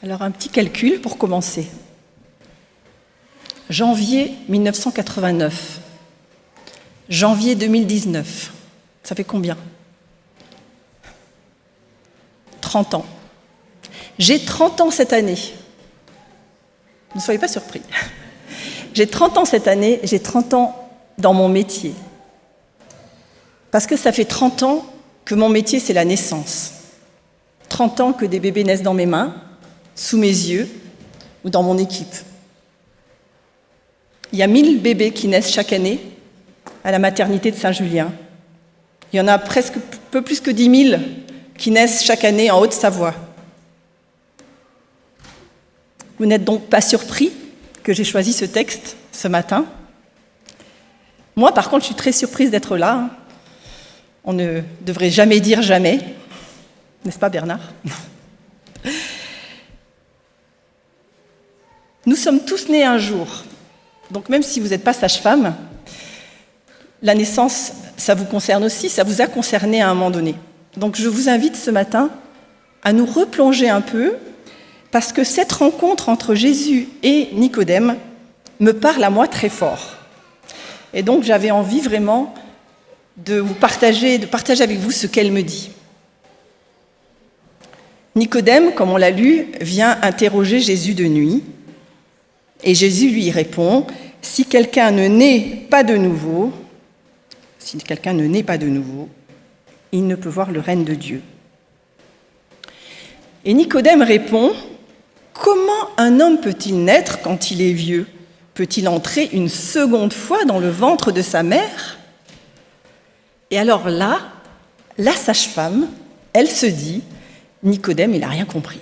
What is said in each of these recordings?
Alors un petit calcul pour commencer. Janvier 1989, janvier 2019, ça fait combien ? 30 ans. J'ai 30 ans cette année. Ne soyez pas surpris. J'ai 30 ans cette année, j'ai 30 ans dans mon métier. Parce que ça fait 30 ans que mon métier, c'est la naissance. 30 ans que des bébés naissent dans mes mains, sous mes yeux ou dans mon équipe. Il y a 1000 bébés qui naissent chaque année à la maternité de Saint-Julien. Il y en a presque peu plus que 10 000 qui naissent chaque année en Haute-Savoie. Vous n'êtes donc pas surpris que j'ai choisi ce texte ce matin. Moi, par contre, je suis très surprise d'être là. On ne devrait jamais dire jamais. N'est-ce pas, Bernard ? Nous sommes tous nés un jour. Donc même si vous n'êtes pas sage-femme, la naissance, ça vous concerne aussi, ça vous a concerné à un moment donné. Donc je vous invite ce matin à nous replonger un peu, parce que cette rencontre entre Jésus et Nicodème me parle à moi très fort. Et donc j'avais envie vraiment de partager avec vous ce qu'elle me dit. Nicodème, comme on l'a lu, vient interroger Jésus de nuit. Et Jésus lui répond, si quelqu'un ne naît pas de nouveau, il ne peut voir le règne de Dieu. Et Nicodème répond, comment un homme peut-il naître quand il est vieux ? Peut-il entrer une seconde fois dans le ventre de sa mère ? Et alors là, la sage-femme, elle se dit, Nicodème, il n'a rien compris.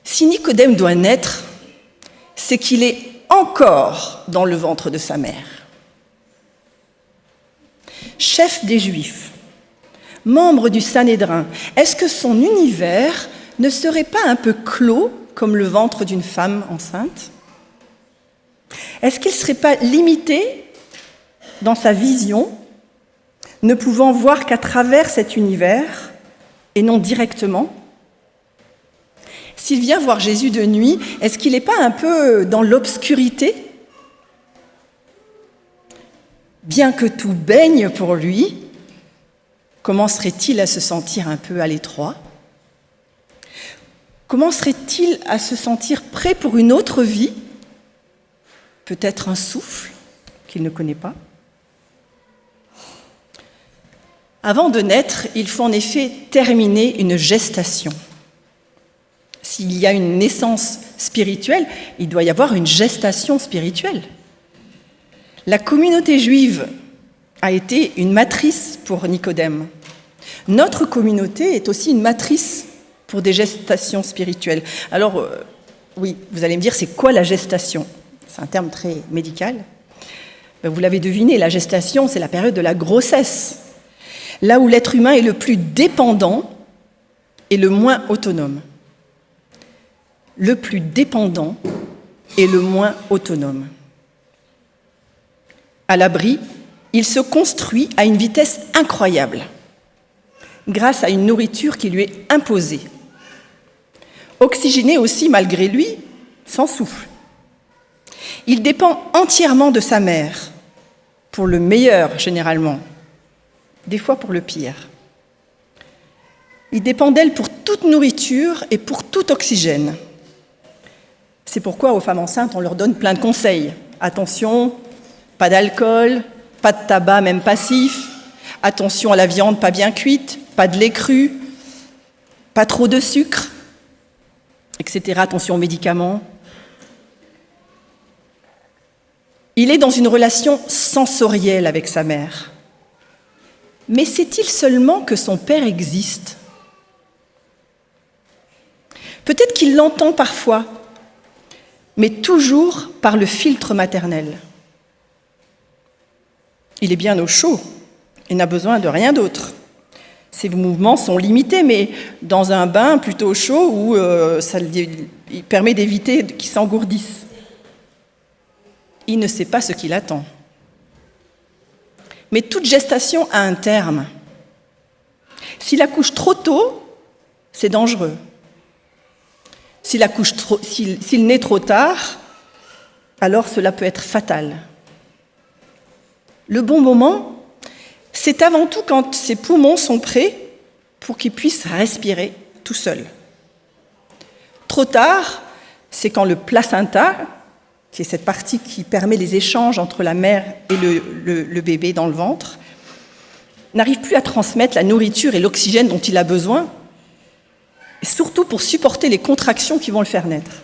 Si Nicodème doit naître, c'est qu'il est encore dans le ventre de sa mère. Chef des Juifs, membre du Sanhédrin, est-ce que son univers ne serait pas un peu clos comme le ventre d'une femme enceinte ? Est-ce qu'il ne serait pas limité dans sa vision, ne pouvant voir qu'à travers cet univers et non directement ? S'il vient voir Jésus de nuit, est-ce qu'il n'est pas un peu dans l'obscurité ? Bien que tout baigne pour lui, commencerait-il à se sentir un peu à l'étroit ? Commencerait-il à se sentir prêt pour une autre vie ? Peut-être un souffle qu'il ne connaît pas ? Avant de naître, il faut en effet terminer une gestation. S'il y a une naissance spirituelle, il doit y avoir une gestation spirituelle. La communauté juive a été une matrice pour Nicodème. Notre communauté est aussi une matrice pour des gestations spirituelles. Alors, oui, vous allez me dire, c'est quoi la gestation ? C'est un terme très médical. Vous l'avez deviné, la gestation, c'est la période de la grossesse. Là où l'être humain est le plus dépendant et le moins autonome. Le plus dépendant et le moins autonome. À l'abri, il se construit à une vitesse incroyable, grâce à une nourriture qui lui est imposée. Oxygéné aussi malgré lui, sans souffle. Il dépend entièrement de sa mère, pour le meilleur généralement, des fois pour le pire. Il dépend d'elle pour toute nourriture et pour tout oxygène. C'est pourquoi aux femmes enceintes, on leur donne plein de conseils. Attention, pas d'alcool, pas de tabac, même passif. Attention à la viande pas bien cuite, pas de lait cru, pas trop de sucre, etc. Attention aux médicaments. Il est dans une relation sensorielle avec sa mère. Mais sait-il seulement que son père existe ? Peut-être qu'il l'entend parfois, mais toujours par le filtre maternel. Il est bien au chaud et n'a besoin de rien d'autre. Ses mouvements sont limités, mais dans un bain plutôt chaud où il permet d'éviter qu'il s'engourdisse. Il ne sait pas ce qu'il attend. Mais toute gestation a un terme. S'il accouche trop tôt, c'est dangereux. S'il naît trop tard, alors cela peut être fatal. Le bon moment, c'est avant tout quand ses poumons sont prêts pour qu'il puisse respirer tout seul. Trop tard, c'est quand le placenta, qui est cette partie qui permet les échanges entre la mère et le bébé dans le ventre, n'arrive plus à transmettre la nourriture et l'oxygène dont il a besoin, et surtout pour supporter les contractions qui vont le faire naître.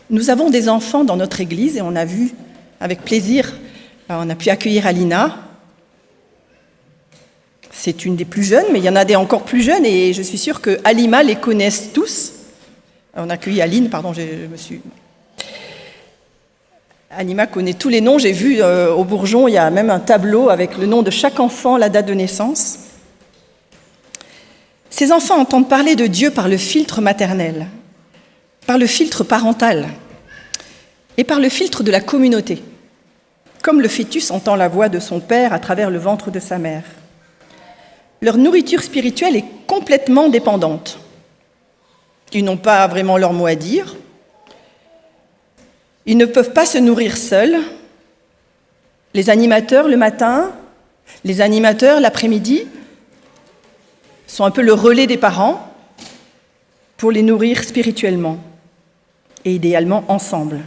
Nous avons des enfants dans notre église et on a vu avec plaisir, on a pu accueillir Alina. C'est une des plus jeunes, mais il y en a des encore plus jeunes et je suis sûre que Alima les connaissent tous. On a accueilli Aline, pardon, Alima connaît tous les noms. J'ai vu au Bourgeon, il y a même un tableau avec le nom de chaque enfant, la date de naissance. Ces enfants entendent parler de Dieu par le filtre maternel, par le filtre parental et par le filtre de la communauté, comme le fœtus entend la voix de son père à travers le ventre de sa mère. Leur nourriture spirituelle est complètement dépendante. Ils n'ont pas vraiment leur mot à dire. Ils ne peuvent pas se nourrir seuls. Les animateurs le matin, les animateurs l'après-midi sont un peu le relais des parents pour les nourrir spirituellement et idéalement ensemble.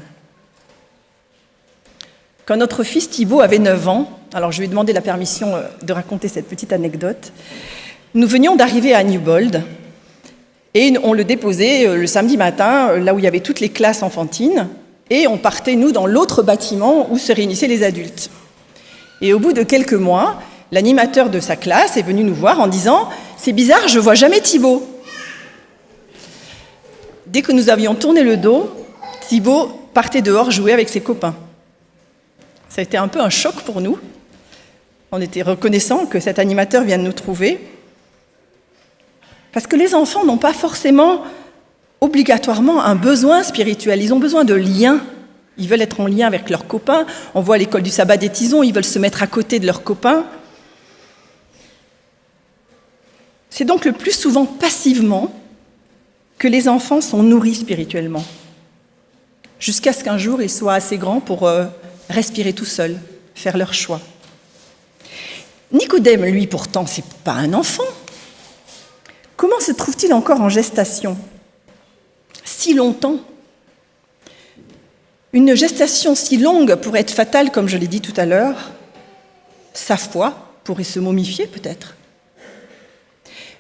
Quand notre fils Thibaut avait 9 ans, alors je lui ai demandé la permission de raconter cette petite anecdote, nous venions d'arriver à Newbold et on le déposait le samedi matin, là où il y avait toutes les classes enfantines, et on partait, nous, dans l'autre bâtiment où se réunissaient les adultes. Et au bout de quelques mois, l'animateur de sa classe est venu nous voir en disant « C'est bizarre, je ne vois jamais Thibaut ». Dès que nous avions tourné le dos, Thibaut partait dehors jouer avec ses copains. Ça a été un peu un choc pour nous. On était reconnaissants que cet animateur vienne nous trouver. Parce que les enfants n'ont pas forcément, obligatoirement, un besoin spirituel. Ils ont besoin de liens. Ils veulent être en lien avec leurs copains. On voit à l'école du sabbat des Tisons, ils veulent se mettre à côté de leurs copains. C'est donc le plus souvent passivement que les enfants sont nourris spirituellement. Jusqu'à ce qu'un jour, ils soient assez grands pour respirer tout seuls, faire leur choix. Nicodème, lui, pourtant, c'est pas un enfant. Comment se trouve-t-il encore en gestation si longtemps? Une gestation si longue pourrait être fatale, comme je l'ai dit tout à l'heure. Sa foi pourrait se momifier, peut-être.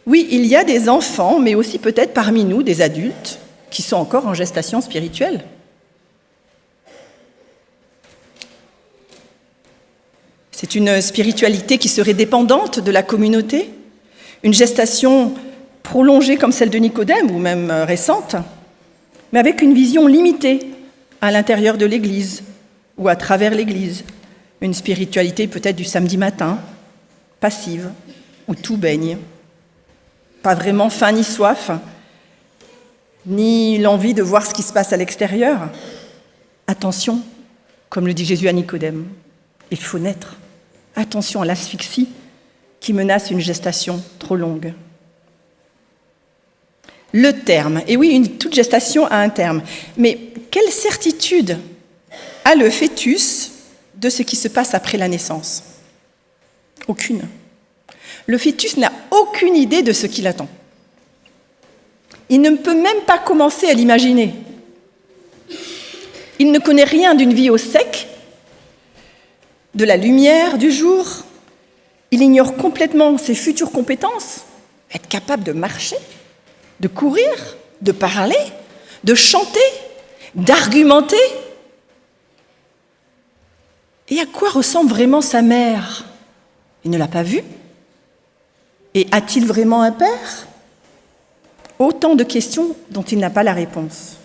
Oui, il y a des enfants, mais aussi peut-être parmi nous, des adultes, qui sont encore en gestation spirituelle. C'est une spiritualité qui serait dépendante de la communauté, une gestation prolongée comme celle de Nicodème, ou même récente, mais avec une vision limitée à l'intérieur de l'Église ou à travers l'Église. Une spiritualité peut-être du samedi matin, passive, où tout baigne. Pas vraiment faim ni soif, ni l'envie de voir ce qui se passe à l'extérieur. Attention, comme le dit Jésus à Nicodème, il faut naître. Attention à l'asphyxie qui menace une gestation trop longue. Le terme. Et oui, toute gestation a un terme. Mais quelle certitude a le fœtus de ce qui se passe après la naissance? Aucune. Le fœtus n'a aucune idée de ce qui l'attend. Il ne peut même pas commencer à l'imaginer. Il ne connaît rien d'une vie au sec, de la lumière du jour. Il ignore complètement ses futures compétences, être capable de marcher, de courir, de parler, de chanter, d'argumenter. Et à quoi ressemble vraiment sa mère? Il ne l'a pas vue. Et a-t-il vraiment un père? Autant de questions dont il n'a pas la réponse.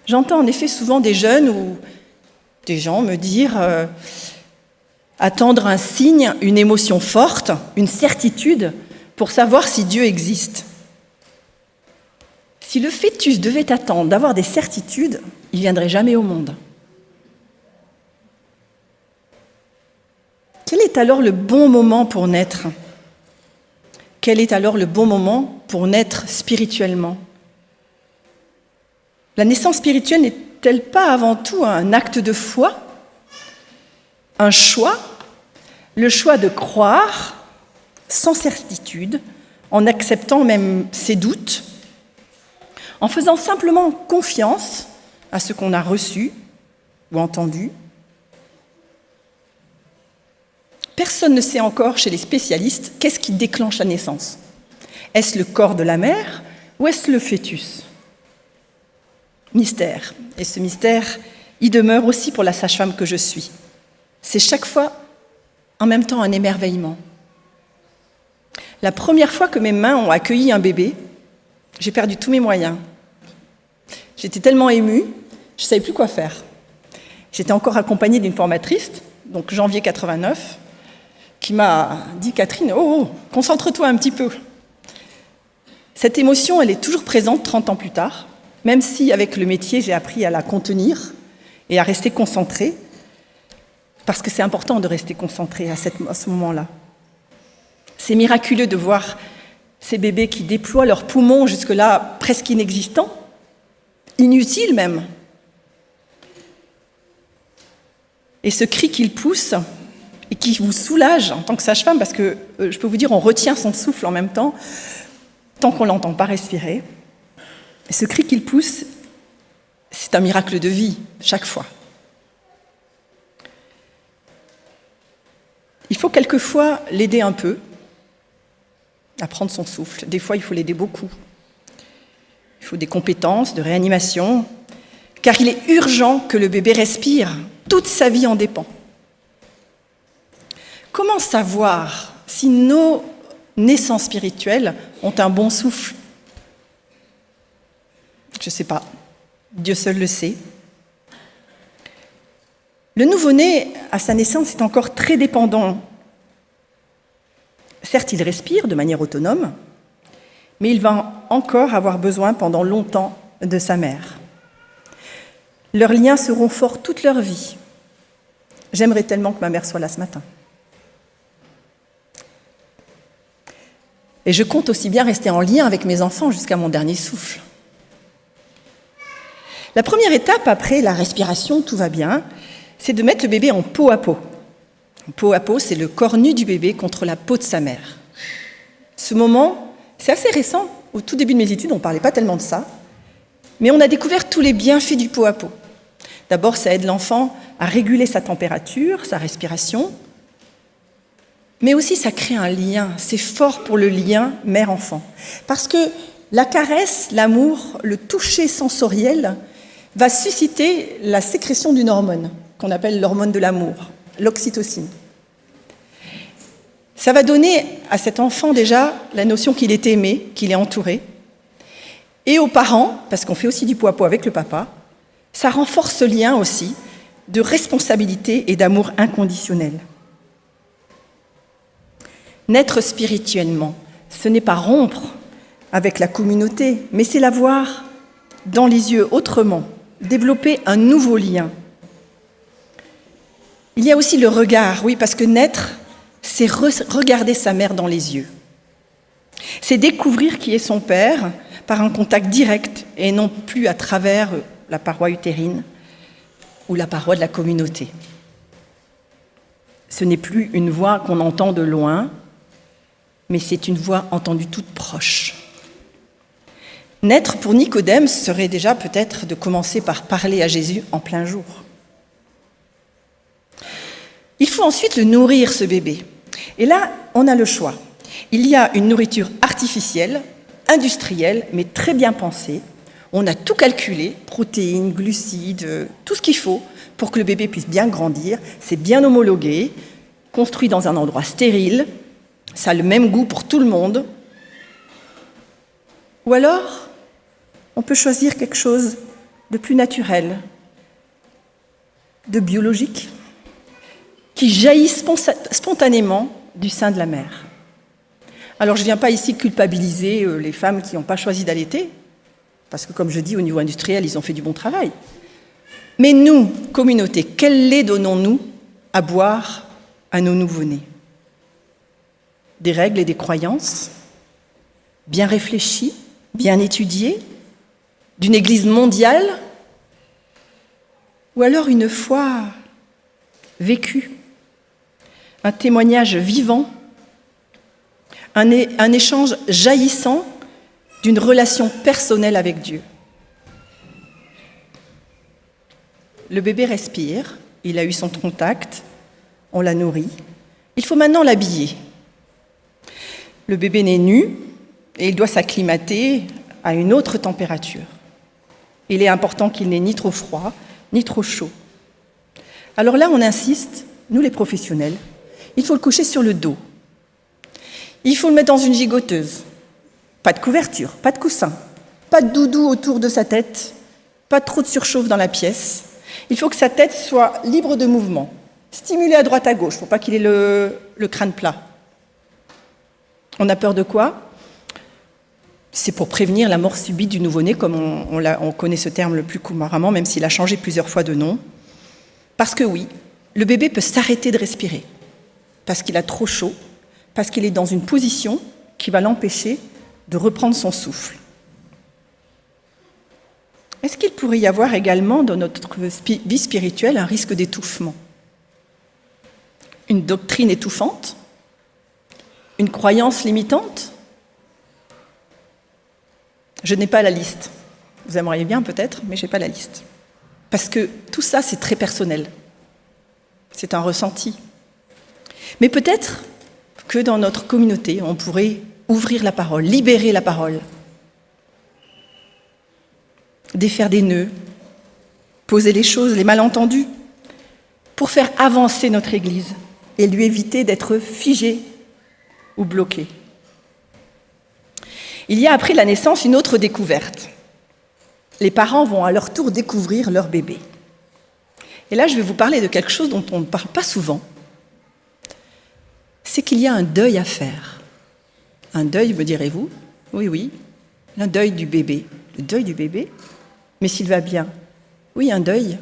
J'entends en effet souvent des jeunes ou des gens me dire attendre un signe, une émotion forte, une certitude pour savoir si Dieu existe. Si le fœtus devait attendre d'avoir des certitudes, il ne viendrait jamais au monde. Quel est alors le bon moment pour naître? Quel est alors le bon moment pour naître spirituellement ? La naissance spirituelle n'est-elle pas avant tout un acte de foi, un choix, le choix de croire sans certitude, en acceptant même ses doutes, en faisant simplement confiance à ce qu'on a reçu ou entendu? Personne ne sait encore chez les spécialistes qu'est-ce qui déclenche la naissance. Est-ce le corps de la mère ou est-ce le fœtus ? Mystère. Et ce mystère, il demeure aussi pour la sage-femme que je suis. C'est chaque fois en même temps un émerveillement. La première fois que mes mains ont accueilli un bébé, j'ai perdu tous mes moyens. J'étais tellement émue, je ne savais plus quoi faire. J'étais encore accompagnée d'une formatrice, donc janvier 89, qui m'a dit « Catherine, concentre-toi un petit peu ». Cette émotion, elle est toujours présente 30 ans plus tard, même si avec le métier, j'ai appris à la contenir et à rester concentrée, parce que c'est important de rester concentré à ce moment-là. C'est miraculeux de voir ces bébés qui déploient leurs poumons jusque-là presque inexistants, inutiles même. Et ce cri qu'ils poussent et qui vous soulage en tant que sage-femme, parce que je peux vous dire, on retient son souffle en même temps, tant qu'on ne l'entend pas respirer. Et ce cri qu'il pousse, c'est un miracle de vie, chaque fois. Il faut quelquefois l'aider un peu, à prendre son souffle. Des fois, il faut l'aider beaucoup. Il faut des compétences de réanimation, car il est urgent que le bébé respire. Toute sa vie en dépend. Comment savoir si nos naissances spirituelles ont un bon souffle ? Je ne sais pas. Dieu seul le sait. Le nouveau-né, à sa naissance, est encore très dépendant. Certes, il respire de manière autonome, mais il va encore avoir besoin pendant longtemps de sa mère. Leurs liens seront forts toute leur vie. J'aimerais tellement que ma mère soit là ce matin. Et je compte aussi bien rester en lien avec mes enfants jusqu'à mon dernier souffle. La première étape, après la respiration, tout va bien, c'est de mettre le bébé en peau à peau. Peau à peau, c'est le corps nu du bébé contre la peau de sa mère. Ce moment, c'est assez récent. Au tout début de mes études, on ne parlait pas tellement de ça. Mais on a découvert tous les bienfaits du peau à peau. D'abord, ça aide l'enfant à réguler sa température, sa respiration. Mais aussi, ça crée un lien. C'est fort pour le lien mère-enfant. Parce que la caresse, l'amour, le toucher sensoriel va susciter la sécrétion d'une hormone qu'on appelle l'hormone de l'amour, l'oxytocine. Ça va donner à cet enfant déjà la notion qu'il est aimé, qu'il est entouré. Et aux parents, parce qu'on fait aussi du peau à peau avec le papa, ça renforce ce lien aussi de responsabilité et d'amour inconditionnel. Naître spirituellement, ce n'est pas rompre avec la communauté, mais c'est la voir dans les yeux autrement, développer un nouveau lien. Il y a aussi le regard, oui, parce que naître, c'est regarder sa mère dans les yeux. C'est découvrir qui est son père par un contact direct et non plus à travers la paroi utérine ou la paroi de la communauté. Ce n'est plus une voix qu'on entend de loin, mais c'est une voix entendue toute proche. Naître pour Nicodème serait déjà peut-être de commencer par parler à Jésus en plein jour. Il faut ensuite le nourrir, ce bébé. Et là, on a le choix. Il y a une nourriture artificielle, industrielle, mais très bien pensée. On a tout calculé, protéines, glucides, tout ce qu'il faut pour que le bébé puisse bien grandir. C'est bien homologué, construit dans un endroit stérile. Ça a le même goût pour tout le monde. Ou alors, on peut choisir quelque chose de plus naturel, de biologique, qui jaillit spontanément du sein de la mère. Alors, je ne viens pas ici culpabiliser les femmes qui n'ont pas choisi d'allaiter, parce que, comme je dis, au niveau industriel, ils ont fait du bon travail. Mais nous, communauté, quel lait donnons-nous à boire à nos nouveau-nés ? Des règles et des croyances, bien réfléchi, bien étudié, d'une Église mondiale, ou alors une foi vécue, un témoignage vivant, un échange jaillissant d'une relation personnelle avec Dieu. Le bébé respire, il a eu son contact, on l'a nourri. Il faut maintenant l'habiller. Le bébé naît nu et il doit s'acclimater à une autre température. Il est important qu'il n'ait ni trop froid, ni trop chaud. Alors là, on insiste, nous les professionnels, il faut le coucher sur le dos. Il faut le mettre dans une gigoteuse. Pas de couverture, pas de coussin, pas de doudou autour de sa tête, pas trop de surchauffe dans la pièce. Il faut que sa tête soit libre de mouvement, stimulée à droite à gauche, pour pas qu'il ait le crâne plat. On a peur de quoi ? C'est pour prévenir la mort subite du nouveau-né, comme on connaît ce terme le plus couramment, même s'il a changé plusieurs fois de nom. Parce que oui, le bébé peut s'arrêter de respirer, parce qu'il a trop chaud, parce qu'il est dans une position qui va l'empêcher de reprendre son souffle. Est-ce qu'il pourrait y avoir également dans notre vie spirituelle un risque d'étouffement ? Une doctrine étouffante ? Une croyance limitante ? Je n'ai pas la liste. Vous aimeriez bien peut-être, mais je n'ai pas la liste. Parce que tout ça, c'est très personnel. C'est un ressenti. Mais peut-être que dans notre communauté, on pourrait ouvrir la parole, libérer la parole, défaire des nœuds, poser les choses, les malentendus, pour faire avancer notre Église et lui éviter d'être figée ou bloquée. Il y a après la naissance une autre découverte. Les parents vont à leur tour découvrir leur bébé. Et là, je vais vous parler de quelque chose dont on ne parle pas souvent. C'est qu'il y a un deuil à faire. Un deuil, me direz-vous ? Oui, un deuil du bébé. Le deuil du bébé ? Mais s'il va bien. Oui, un deuil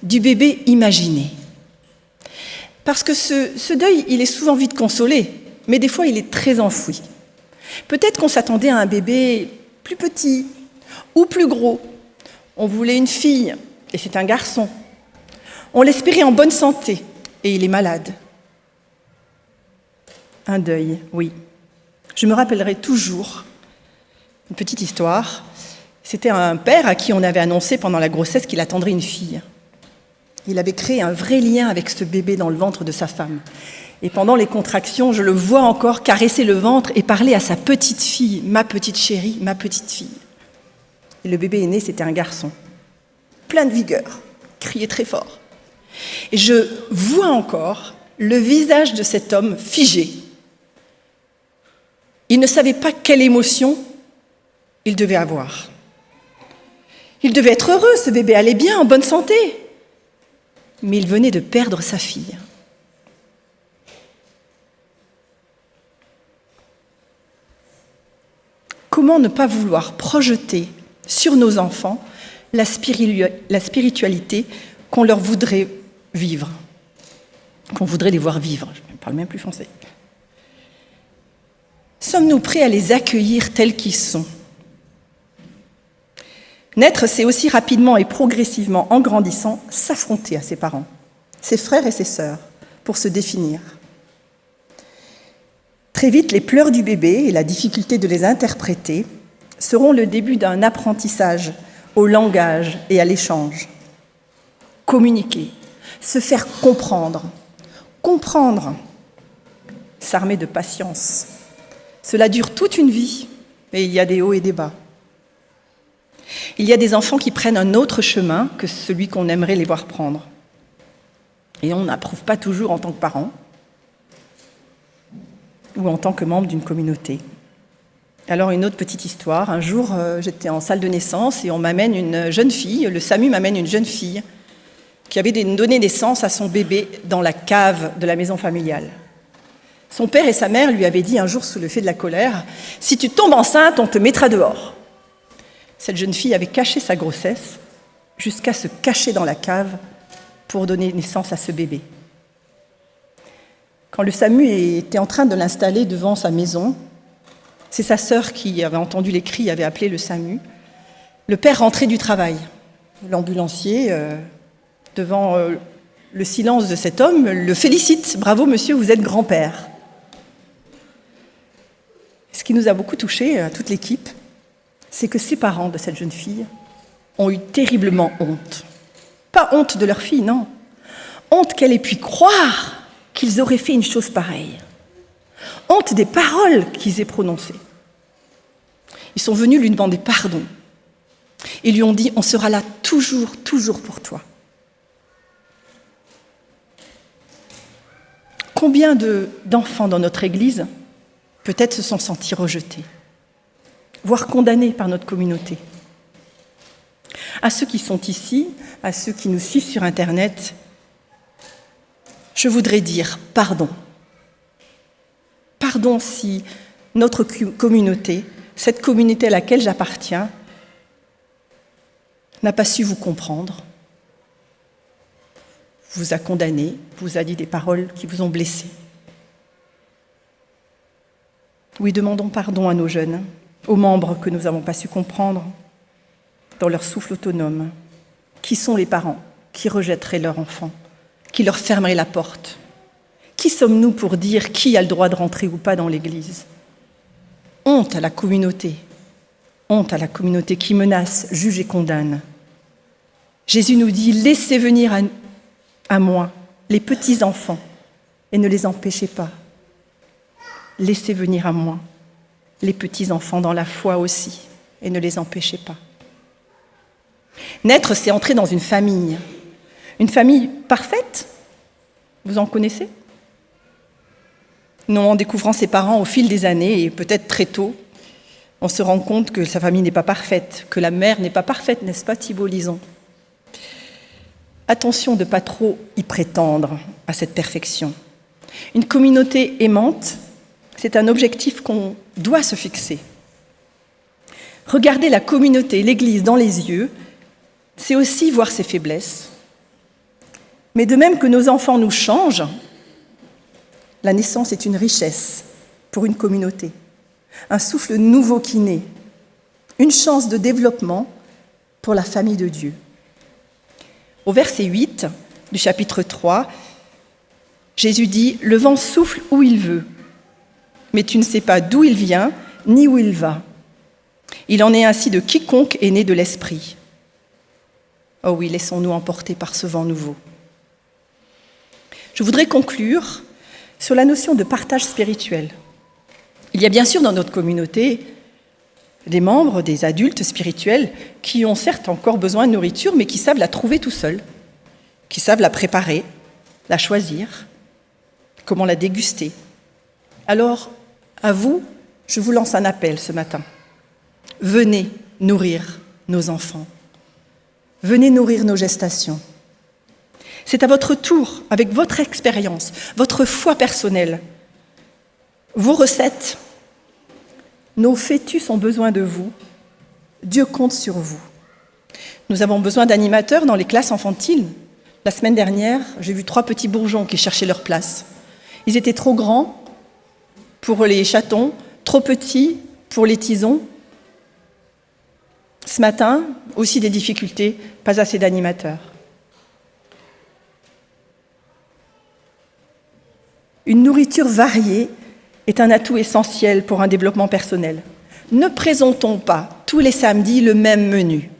du bébé imaginé. Parce que ce deuil, il est souvent vite consolé, mais des fois, il est très enfoui. Peut-être qu'on s'attendait à un bébé plus petit ou plus gros. On voulait une fille, et c'est un garçon. On l'espérait en bonne santé, et il est malade. Un deuil, oui. Je me rappellerai toujours une petite histoire. C'était un père à qui on avait annoncé pendant la grossesse qu'il attendrait une fille. Il avait créé un vrai lien avec ce bébé dans le ventre de sa femme. Et pendant les contractions, je le vois encore caresser le ventre et parler à sa petite fille, ma petite chérie, ma petite fille. Et le bébé est né, c'était un garçon, plein de vigueur, criait très fort. Et je vois encore le visage de cet homme figé. Il ne savait pas quelle émotion il devait avoir. Il devait être heureux, ce bébé allait bien, en bonne santé. Mais il venait de perdre sa fille. Comment ne pas vouloir projeter sur nos enfants la spiritualité qu'on leur voudrait vivre, qu'on voudrait les voir vivre, je ne parle même plus français. Sommes-nous prêts à les accueillir tels qu'ils sont ? Naître, c'est aussi rapidement et progressivement, en grandissant, s'affronter à ses parents, ses frères et ses sœurs, pour se définir. Très vite, les pleurs du bébé et la difficulté de les interpréter seront le début d'un apprentissage au langage et à l'échange. Communiquer, se faire comprendre, s'armer de patience. Cela dure toute une vie, et il y a des hauts et des bas. Il y a des enfants qui prennent un autre chemin que celui qu'on aimerait les voir prendre. Et on n'approuve pas toujours en tant que parent ou en tant que membre d'une communauté. Alors une autre petite histoire. Un jour, j'étais en salle de naissance et on m'amène une jeune fille, le SAMU m'amène une jeune fille qui avait donné naissance à son bébé dans la cave de la maison familiale. Son père et sa mère lui avaient dit un jour sous le fait de la colère « Si tu tombes enceinte, on te mettra dehors ». Cette jeune fille avait caché sa grossesse jusqu'à se cacher dans la cave pour donner naissance à ce bébé. Quand le SAMU était en train de l'installer devant sa maison, C'est sa sœur qui avait entendu les cris, avait appelé le SAMU. Le père rentrait du travail. L'ambulancier, devant le silence de cet homme, le félicite. « Bravo monsieur, vous êtes grand-père ». Ce qui nous a beaucoup touchés, toute l'équipe, c'est que ces parents de cette jeune fille ont eu terriblement honte. Pas honte de leur fille, non. Honte qu'elle ait pu croire qu'ils auraient fait une chose pareille. Honte des paroles qu'ils aient prononcées. Ils sont venus lui demander pardon. Ils lui ont dit « On sera là toujours, toujours pour toi ». Combien d'enfants dans notre Église peut-être se sont sentis rejetés, voire condamnés par notre communauté. À ceux qui sont ici, à ceux qui nous suivent sur Internet, je voudrais dire pardon. Pardon si notre communauté, cette communauté à laquelle j'appartiens, n'a pas su vous comprendre, vous a condamné, vous a dit des paroles qui vous ont blessé. Oui, demandons pardon à nos jeunes, aux membres que nous n'avons pas su comprendre dans leur souffle autonome. Qui sont les parents qui rejetteraient leur enfant, qui leur fermeraient la porte? Qui sommes-nous pour dire qui a le droit de rentrer ou pas dans l'Église? Honte à la communauté qui menace, juge et condamne. Jésus nous dit « Laissez venir à moi les petits-enfants et ne les empêchez pas. Laissez venir à moi les petits-enfants dans la foi aussi et ne les empêchez pas. » Naître, c'est entrer dans une famille parfaite. Vous en connaissez? Non, en découvrant ses parents au fil des années, et peut-être très tôt, on se rend compte que sa famille n'est pas parfaite, que la mère n'est pas parfaite, n'est-ce pas Thibault Lison? Attention de ne pas trop y prétendre à cette perfection. Une communauté aimante, c'est un objectif qu'on doit se fixer. Regarder la communauté, l'Église dans les yeux, c'est aussi voir ses faiblesses. Mais de même que nos enfants nous changent, la naissance est une richesse pour une communauté, un souffle nouveau qui naît, une chance de développement pour la famille de Dieu. Au verset 8 du chapitre 3, Jésus dit « Le vent souffle où il veut, mais tu ne sais pas d'où il vient ni où il va. Il en est ainsi de quiconque est né de l'Esprit. » Oh oui, laissons-nous emporter par ce vent nouveau. Je voudrais conclure sur la notion de partage spirituel. Il y a bien sûr dans notre communauté des membres, des adultes spirituels qui ont certes encore besoin de nourriture, mais qui savent la trouver tout seuls, qui savent la préparer, la choisir, comment la déguster. Alors, à vous, je vous lance un appel ce matin. Venez nourrir nos enfants. Venez nourrir nos gestations. C'est à votre tour, avec votre expérience, votre foi personnelle, vos recettes. Nos fœtus ont besoin de vous. Dieu compte sur vous. Nous avons besoin d'animateurs dans les classes infantiles. La semaine dernière, j'ai vu 3 petits bourgeons qui cherchaient leur place. Ils étaient trop grands pour les chatons, trop petits pour les tisons. Ce matin, aussi des difficultés, pas assez d'animateurs. Une nourriture variée est un atout essentiel pour un développement personnel. Ne présentons pas tous les samedis le même menu.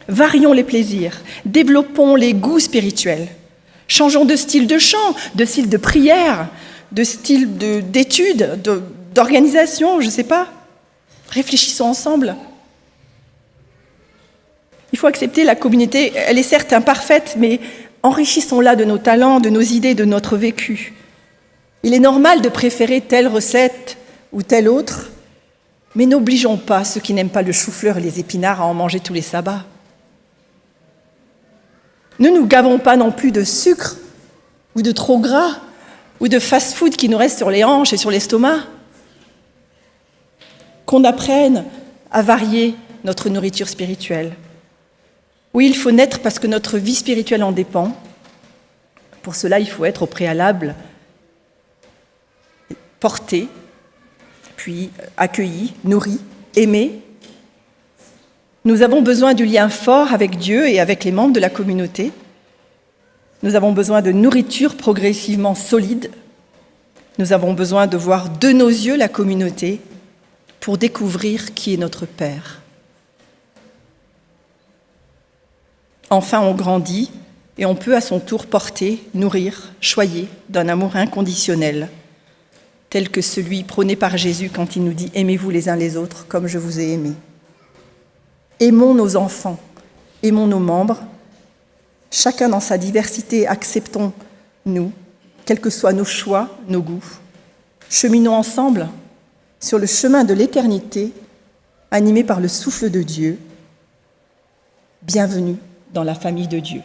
Varions les plaisirs, développons les goûts spirituels, changeons de style de chant, de style de prière, de style d'étude, d'organisation, je ne sais pas. Réfléchissons ensemble. Il faut accepter la communauté, elle est certes imparfaite, mais enrichissons-la de nos talents, de nos idées, de notre vécu. Il est normal de préférer telle recette ou telle autre, mais n'obligeons pas ceux qui n'aiment pas le chou-fleur et les épinards à en manger tous les sabbats. Ne nous gavons pas non plus de sucre ou de trop gras ou de fast-food qui nous reste sur les hanches et sur l'estomac. Qu'on apprenne à varier notre nourriture spirituelle. Oui, il faut naître parce que notre vie spirituelle en dépend. Pour cela, il faut être au préalable porté puis accueillis, nourris, aimés. Nous avons besoin du lien fort avec Dieu et avec les membres de la communauté. Nous avons besoin de nourriture progressivement solide. Nous avons besoin de voir de nos yeux la communauté pour découvrir qui est notre Père. Enfin, on grandit et on peut à son tour porter, nourrir, choyer d'un amour inconditionnel, tel que celui prôné par Jésus quand il nous dit « Aimez-vous les uns les autres comme je vous ai aimés ». Aimons nos enfants, aimons nos membres, chacun dans sa diversité, acceptons-nous, quels que soient nos choix, nos goûts. Cheminons ensemble sur le chemin de l'éternité, animés par le souffle de Dieu. Bienvenue dans la famille de Dieu.